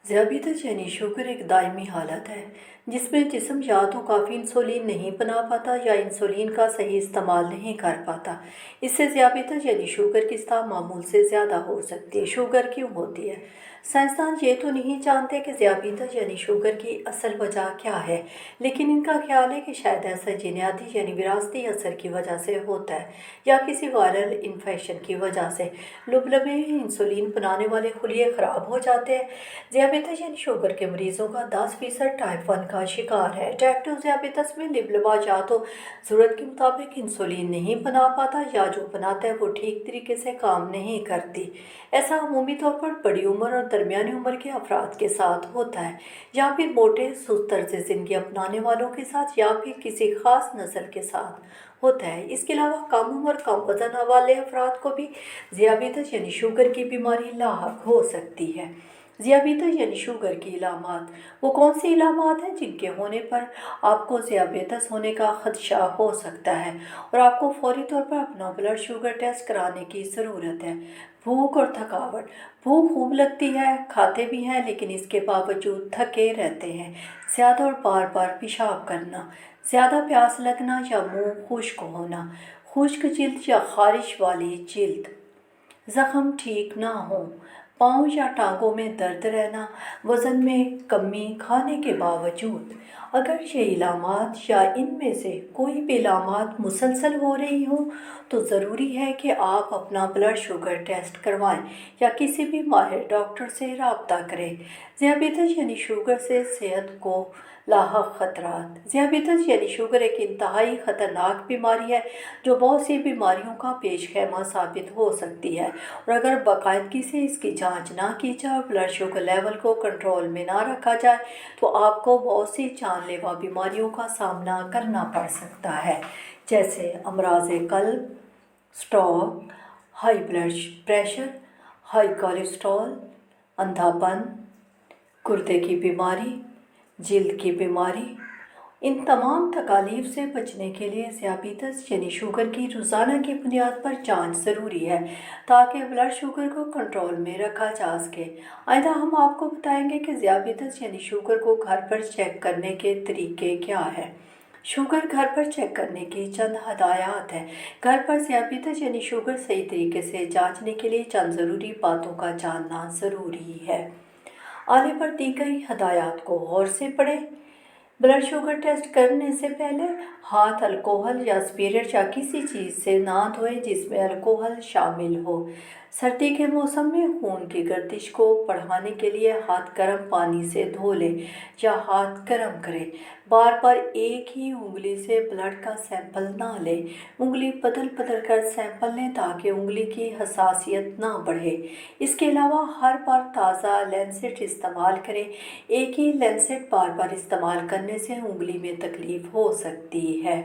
ज़ियाबीतस यानी शुगर एक दायमी हालत है जिसमें जिस्म या तो काफ़ी इंसुलिन नहीं बना पाता या इंसुलिन का सही इस्तेमाल नहीं कर पाता। इससे ज़ियाबीतस यानी शुगर की सतह मामूल से ज़्यादा हो सकती है। शुगर क्यों होती है? साइंसदान ये तो नहीं जानते कि ज़ियाबीतस यानी शुगर की असल वजह क्या है, लेकिन इनका ख्याल है कि शायद ऐसा जीनयाती यानी विरासती असर की वजह से होता है या किसी वायरल इन्फेक्शन की वजह से। लुबलब में इंसुलिन बनाने वाले खुलिये ख़राब हो जाते हैं। ज़ियाबीतस यानी शुगर के मरीजों का 10% टाइप 1 का शिकार है। टाइप 2 ज़ियाबीतस में लिबलबा या तो ज़रूरत के मुताबिक इंसुलिन नहीं बना पाता या जो बनाता है वो ठीक तरीके से काम नहीं करती। ऐसा अमूमी तौर पर बड़ी उम्र और दरमियानी उम्र के अफराद के साथ होता है, या फिर मोटे सुस्त तर्ज ज़िंदगी अपनाने वालों के साथ, या फिर किसी ख़ास नस्ल के साथ होता है। इसके अलावा कम उम्र कम वज़न वाले अफराद को भी ज़ियाबीतस यानी शुगर की बीमारी लाहक हो सकती है। ज़ियाबीतस यानी शुगर की इलामात वो कौन सी इलामात हैं जिनके होने पर आपको ज़ियाबीतस होने का ख़दशा हो सकता है और आपको फौरी तौर पर अपना ब्लड शुगर टेस्ट कराने की ज़रूरत है। भूख और थकावट। भूख खूब लगती है, खाते भी हैं, लेकिन इसके बावजूद थके रहते हैं। ज़्यादा और बार बार पेशाब करना, ज़्यादा प्यास लगना या मुंह खुश्क होना, खुश्क जिल्द या खारिश वाली जिल्द, ज़ख़म ठीक ना हो, पाँव या टांगों में दर्द रहना, वज़न में कमी खाने के बावजूद। अगर ये इलामात या इनमें से कोई भी इलामात मुसलसल हो रही हो तो ज़रूरी है कि आप अपना ब्लड शुगर टेस्ट करवाएं या किसी भी माहिर डॉक्टर से रब्ता करें। ज़ियाबीतस यानी शुगर से सेहत को लाहक ख़तरात। ज़ियाबीतस यानी शुगर एक इंतहाई ख़तरनाक बीमारी है जो बहुत सी बीमारियों का पेश खैमा साबित हो सकती है, और अगर बाकायदगी से इसकी जांच ना की जाए और ब्लड शुगर लेवल को कंट्रोल में ना रखा जाए तो आपको बहुत सी जानलेवा बीमारियों का सामना करना पड़ सकता है, जैसे अमराज़ क़ल्ब, stroke, high blood pressure, high cholesterol, अंधापन, गुर्दे की बीमारी, जिल्द की बीमारी। इन तमाम तकालीफ से बचने के लिए ज़ियाबीतस यानी शुगर की रोज़ाना की बुनियाद पर जांच ज़रूरी है ताकि ब्लड शुगर को कंट्रोल में रखा जा सके। आइंदा हम आपको बताएंगे कि ज़ियाबीतस यानी शुगर को घर पर चेक करने के तरीके क्या हैं। शुगर घर पर चेक करने की चंद हदायत हैं। घर पर ज़ियाबीतस यानी शुगर सही तरीके से जांचने के लिए चंद ज़रूरी बातों का जानना ज़रूरी है। आले पर दी गई हदायत को गौर से पढ़ें। ब्लड शुगर टेस्ट करने से पहले हाथ अल्कोहल या स्पिरिट या किसी चीज़ से ना धोएं जिसमें अल्कोहल शामिल हो। सर्दी के मौसम में खून की गर्दिश को बढ़ाने के लिए हाथ गर्म पानी से धो लें या हाथ गर्म करें। बार बार एक ही उंगली से ब्लड का सैंपल ना लें, उंगली बदल बदल कर सैंपल लें ताकि उंगली की हसासियत ना बढ़े। इसके अलावा हर बार ताज़ा लैंसेट इस्तेमाल करें। एक ही लैंसेट बार बार इस्तेमाल करने से उंगली में तकलीफ़ हो सकती है।